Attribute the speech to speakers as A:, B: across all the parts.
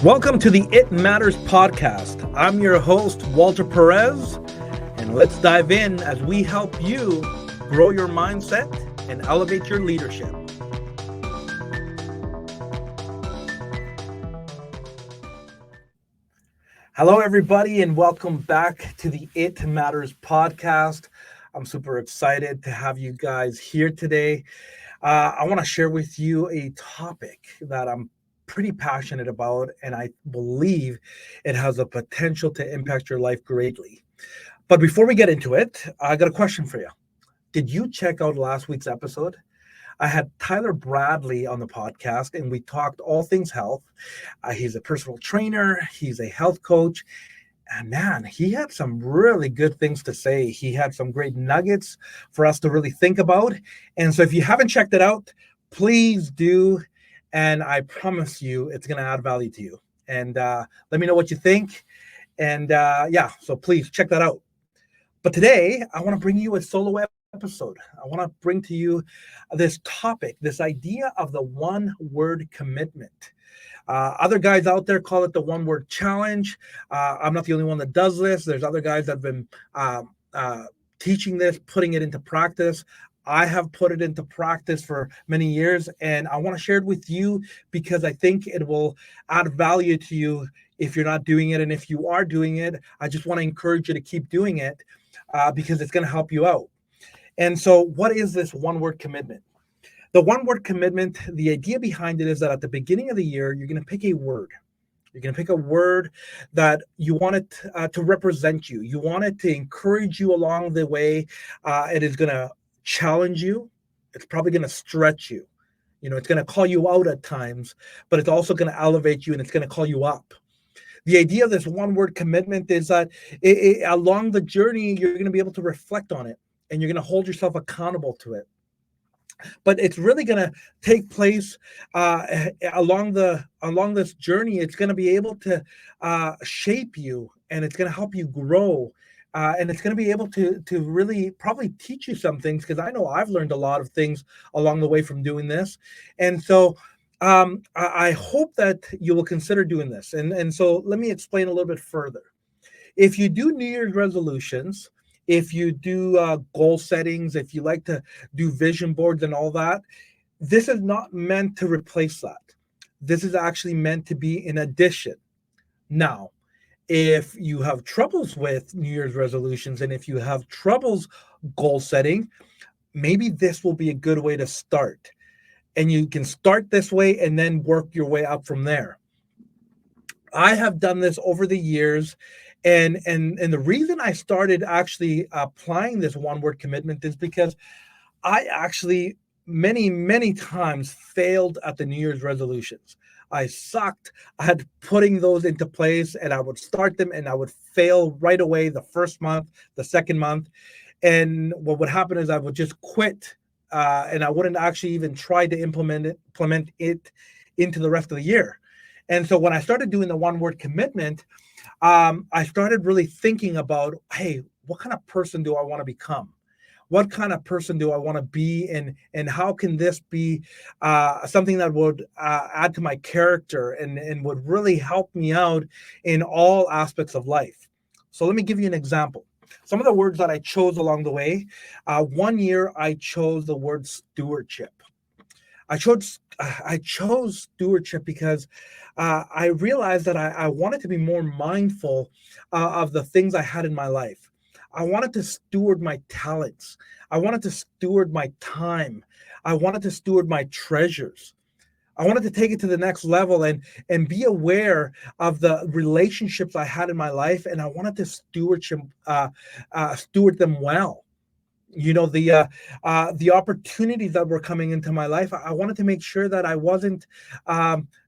A: Welcome to the It Matters podcast. I'm your host, Walter Perez, and let's dive in as we help you grow your mindset and elevate your leadership. Hello, everybody, and welcome back to the It Matters podcast. I'm super excited to have you guys here today. I want to share with you a topic that I'm pretty passionate about, and I believe it has the potential to impact your life greatly. But before we get into it, I got a question for you. Did you check out last week's episode? I had Tyler Bradley on the podcast, and we talked all things health. He's a personal trainer, he's a health coach, and man, he had some really good things to say. He had some great nuggets for us to really think about. And so if you haven't checked it out, please do. And I promise you, it's going to add value to you. And let me know what you think. And so please check that out. But today, I want to bring you a solo episode. I want to bring to you this topic, this idea of the one-word commitment. Other guys out there call it the one-word challenge. I'm not the only one that does this. There's other guys that have been teaching this, putting it into practice. I have put it into practice for many years, and I want to share it with you because I think it will add value to you if you're not doing it. And if you are doing it, I just want to encourage you to keep doing it because it's going to help you out. And so what is this one-word commitment? The one-word commitment, the idea behind it is that at the beginning of the year, you're going to pick a word. You're going to pick a word that you want it to represent you. You want it to encourage you along the way. It is going to challenge you. It's probably going to stretch you. You know, it's going to call you out at times, but it's also going to elevate you and it's going to call you up. The idea of this one-word commitment is that along the journey, you're going to be able to reflect on it and you're going to hold yourself accountable to it. But it's really going to take place along this journey. It's going to be able to shape you, and it's going to help you grow, and it's going to be able to really probably teach you some things, because I know I've learned a lot of things along the way from doing this. And so I hope that you will consider doing this. And so let me explain a little bit further. If you do New Year's resolutions, if you do goal settings, if you like to do vision boards and all that, this is not meant to replace that. This is actually meant to be in addition. Now, if you have troubles with New Year's resolutions and if you have troubles goal setting, maybe this will be a good way to start. And you can start this way and then work your way up from there. I have done this over the years. And the reason I started actually applying this one-word commitment is because I actually many times failed at the New Year's resolutions. I sucked at putting those into place, and I would start them and I would fail right away the first month, the second month. And what would happen is I would just quit and I wouldn't actually even try to implement it into the rest of the year. And so when I started doing the one-word commitment, I started really thinking about, hey, what kind of person do I want to become? What kind of person do I want to be? And how can this be something that would add to my character and would really help me out in all aspects of life? So let me give you an example. Some of the words that I chose along the way. One year, I chose the word stewardship. I chose stewardship because I realized that I wanted to be more mindful of the things I had in my life. I wanted to steward my talents. I wanted to steward my time. I wanted to steward my treasures. I wanted to take it to the next level and be aware of the relationships I had in my life, and I wanted to steward them well. You know, the opportunities that were coming into my life, I wanted to make sure that I wasn't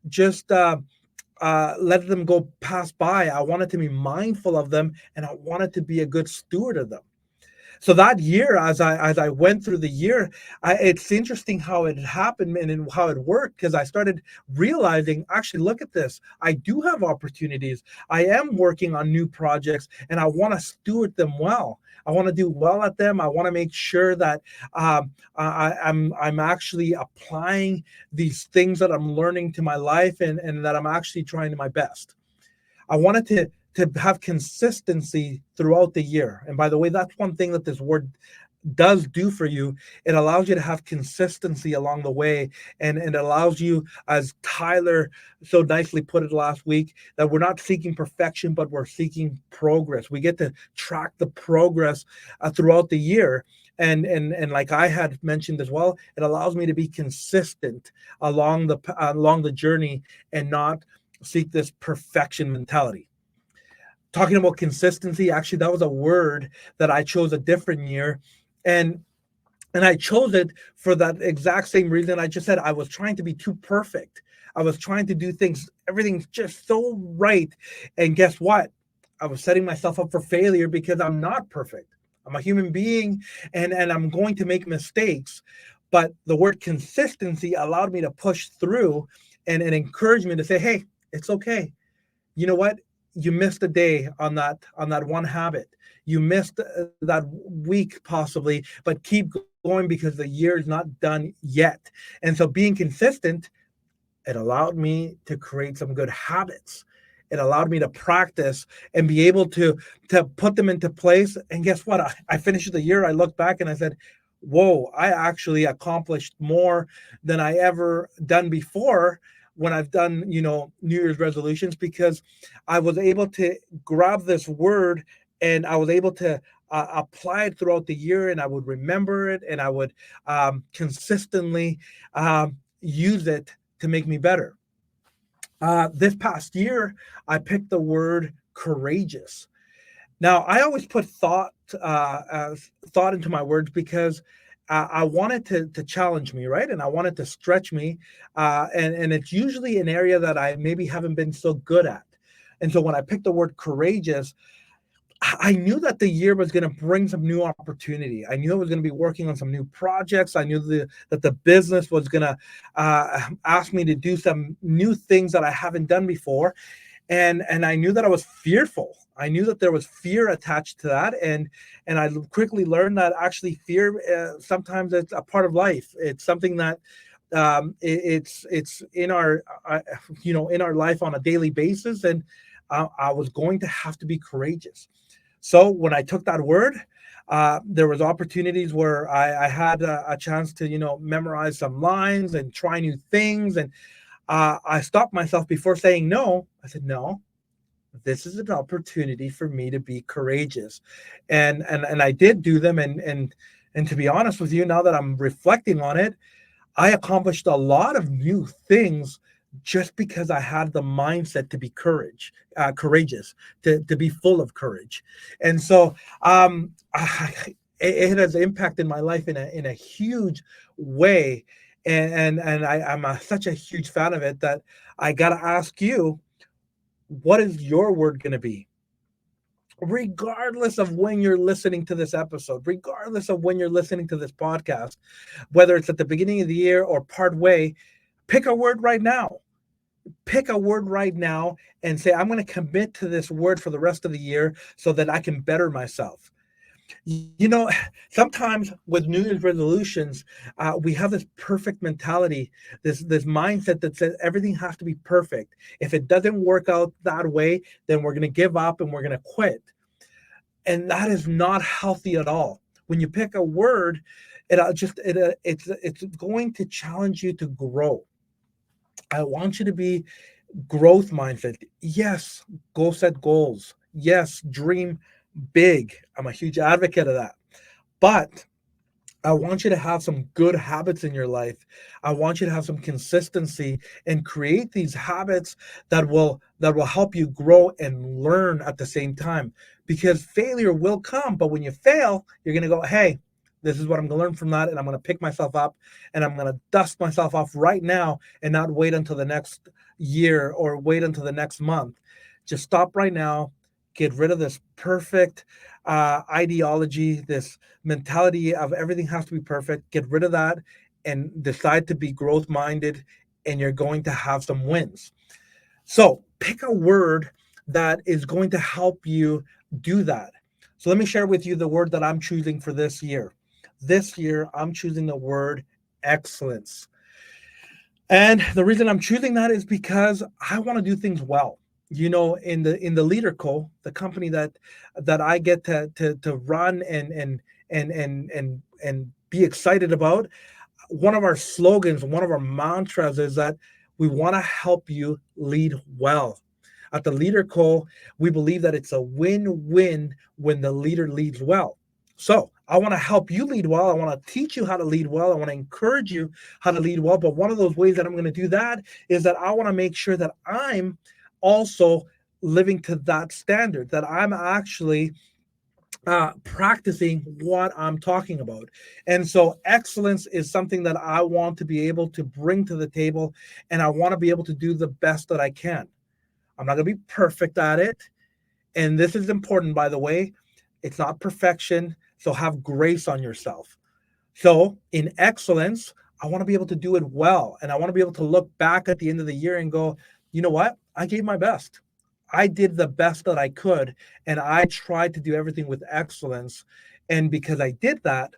A: just let them go pass by. I wanted to be mindful of them, and I wanted to be a good steward of them. So that year, as I went through the year, it's interesting how it happened and how it worked, because I started realizing, actually, look at this. I do have opportunities. I am working on new projects, and I want to steward them well. I want to do well at them. I want to make sure that I'm actually applying these things that I'm learning to my life, and that I'm actually trying to my best. I wanted to have consistency throughout the year. And by the way, that's one thing that this word does do for you. It allows you to have consistency along the way, and it allows you, as Tyler so nicely put it last week, that we're not seeking perfection, but we're seeking progress. We get to track the progress throughout the year. And like I had mentioned as well, it allows me to be consistent along the journey, and not seek this perfection mentality. Talking about consistency, actually, that was a word that I chose a different year, and I chose it for that exact same reason I just said. I was trying to be too perfect. I was trying to do things, everything's just so right. And guess what? I was setting myself up for failure, because I'm not perfect. I'm a human being, and I'm going to make mistakes. But the word consistency allowed me to push through, and encourage me to say, hey, it's okay. You know what? You missed a day on that one habit. You missed that week possibly, but keep going, because the year is not done yet. And so being consistent, it allowed me to create some good habits. It allowed me to practice and be able to put them into place. And guess what? I finished the year. I looked back and I said, whoa, I actually accomplished more than I ever done before, when I've done, New Year's resolutions, because I was able to grab this word, and I was able to apply it throughout the year, and I would remember it, and I would consistently use it to make me better. This past year, I picked the word courageous. Now, I always put thought into my words, because I wanted to challenge me, right? And I wanted to stretch me, and it's usually an area that I maybe haven't been so good at. And so when I picked the word courageous, I knew that the year was going to bring some new opportunity. I knew I was going to be working on some new projects. I knew that the business was going to ask me to do some new things that I haven't done before, and I knew that I was fearful. I knew that there was fear attached to that, and I quickly learned that actually fear, sometimes it's a part of life. It's something that it's in our in our life on a daily basis, and I was going to have to be courageous. So when I took that word, there was opportunities where I had a chance to memorize some lines and try new things, and I stopped myself before saying no. I said, no, this is an opportunity for me to be courageous. And I did do them. And to be honest with you, now that I'm reflecting on it, I accomplished a lot of new things, just because I had the mindset to be courageous, to be full of courage. And so it has impacted my life in a huge way. I'm such a huge fan of it, that I got to ask you, what is your word going to be? Regardless of when you're listening to this episode, regardless of when you're listening to this podcast, whether it's at the beginning of the year or part way, pick a word right now. Pick a word right now and say, I'm going to commit to this word for the rest of the year, so that I can better myself. You know, sometimes with New Year's resolutions, we have this perfect mentality, this mindset that says everything has to be perfect. If it doesn't work out that way, then we're going to give up and we're going to quit. And that is not healthy at all. When you pick a word, it's going to challenge you to grow. I want you to be growth mindset. Yes, go set goals. Yes, dream big. I'm a huge advocate of that. But I want you to have some good habits in your life. I want you to have some consistency, and create these habits that will help you grow and learn at the same time. Because failure will come, but when you fail, you're going to go, "Hey, this is what I'm going to learn from that, and I'm going to pick myself up, and I'm going to dust myself off right now, and not wait until the next year or wait until the next month. Just stop right now, get rid of this perfect ideology, this mentality of everything has to be perfect. Get rid of that and decide to be growth minded, and you're going to have some wins. So pick a word that is going to help you do that. So let me share with you the word that I'm choosing for this year. This year, I'm choosing the word excellence. And the reason I'm choosing that is because I want to do things well. In the Leader Co, the company that I get to run and be excited about, one of our slogans, one of our mantras is that we want to help you lead well. At the Leader Co, we believe that it's a win-win when the leader leads well. So I want to help you lead well. I want to teach you how to lead well. I want to encourage you how to lead well. But one of those ways that I'm going to do that is that I want to make sure that I'm also living to that standard, that I'm actually practicing what I'm talking about. And so excellence is something that I want to be able to bring to the table, and I want to be able to do the best that I can. I'm not going to be perfect at it. And this is important, by the way. It's not perfection. So have grace on yourself. So in excellence, I want to be able to do it well. And I want to be able to look back at the end of the year and go, you know what? I gave my best. I did the best that I could. And I tried to do everything with excellence. And because I did that,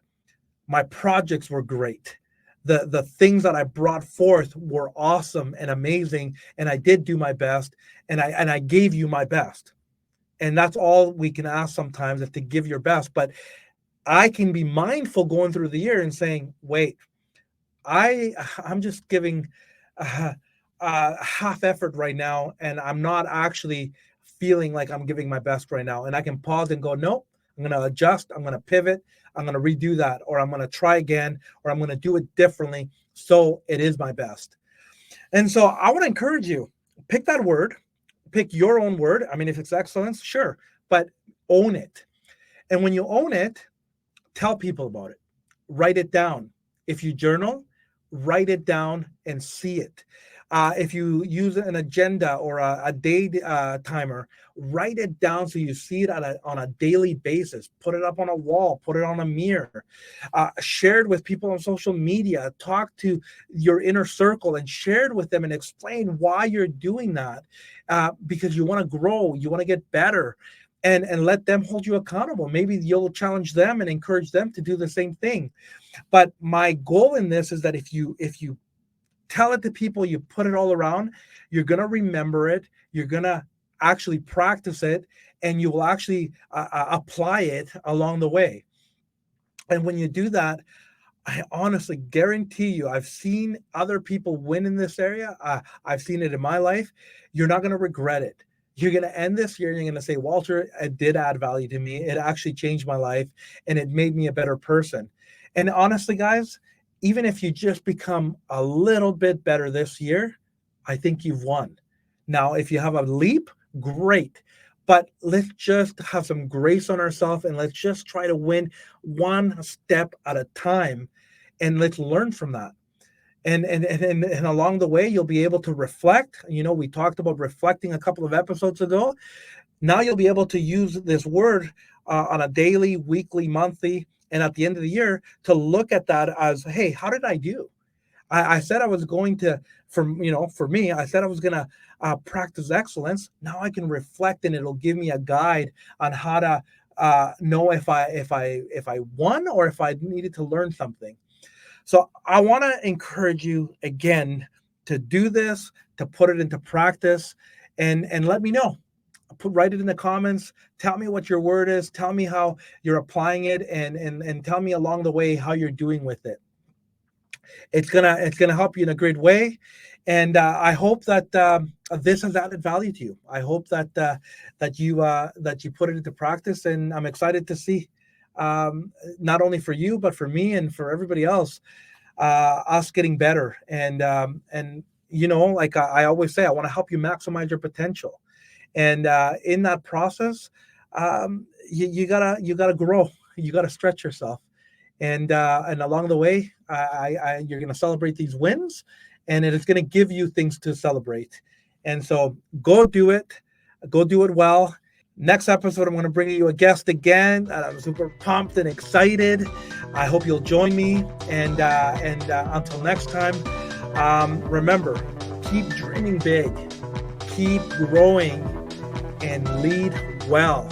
A: my projects were great. The things that I brought forth were awesome and amazing. And I did do my best. And I gave you my best. And that's all we can ask sometimes, is to give your best. But I can be mindful going through the year and saying, wait, I'm just giving half effort right now, and I'm not actually feeling like I'm giving my best right now. And I can pause and go, no, I'm going to adjust. I'm going to pivot. I'm going to redo that, or I'm going to try again, or I'm going to do it differently. So it is my best. And so I want to encourage you, pick that word, pick your own word. I mean, if it's excellence, sure, but own it. And when you own it, tell people about it. Write it down. If you journal, write it down and see it. If you use an agenda or a day timer, write it down so you see it on a daily basis. Put it up on a wall, put it on a mirror. Share it with people on social media. Talk to your inner circle and share it with them and explain why you're doing that, because you want to grow, you want to get better. And let them hold you accountable. Maybe you'll challenge them and encourage them to do the same thing. But my goal in this is that if you tell it to people, you put it all around, you're going to remember it, you're going to actually practice it, and you will actually apply it along the way. And when you do that, I honestly guarantee you, I've seen other people win in this area. I've seen it in my life. You're not going to regret it. You're going to end this year and you're going to say, Walter, it did add value to me. It actually changed my life and it made me a better person. And honestly, guys, even if you just become a little bit better this year, I think you've won. Now, if you have a leap, great. But let's just have some grace on ourselves and let's just try to win one step at a time, and let's learn from that. And along the way, you'll be able to reflect. We talked about reflecting a couple of episodes ago. Now you'll be able to use this word on a daily, weekly, monthly, and at the end of the year to look at that as, hey, how did I do? I said I was going to, for me, I said I was going to practice excellence. Now I can reflect, and it'll give me a guide on how to know if I won or if I needed to learn something. So I want to encourage you again to do this, to put it into practice, and let me know. Write it in the comments. Tell me what your word is. Tell me how you're applying it, and tell me along the way how you're doing with it. It's gonna help you in a great way, and I hope that this has added value to you. I hope that you put it into practice, and I'm excited to see, not only for you but for me and for everybody else, us getting better. And like I always say, I want to help you maximize your potential, and in that process, you gotta grow. You gotta stretch yourself, and along the way, you're going to celebrate these wins, and it is going to give you things to celebrate. And so go do it well. Next episode, I'm going to bring you a guest again. I'm super pumped and excited. I hope you'll join me. And until next time, remember, keep dreaming big, keep growing, and lead well.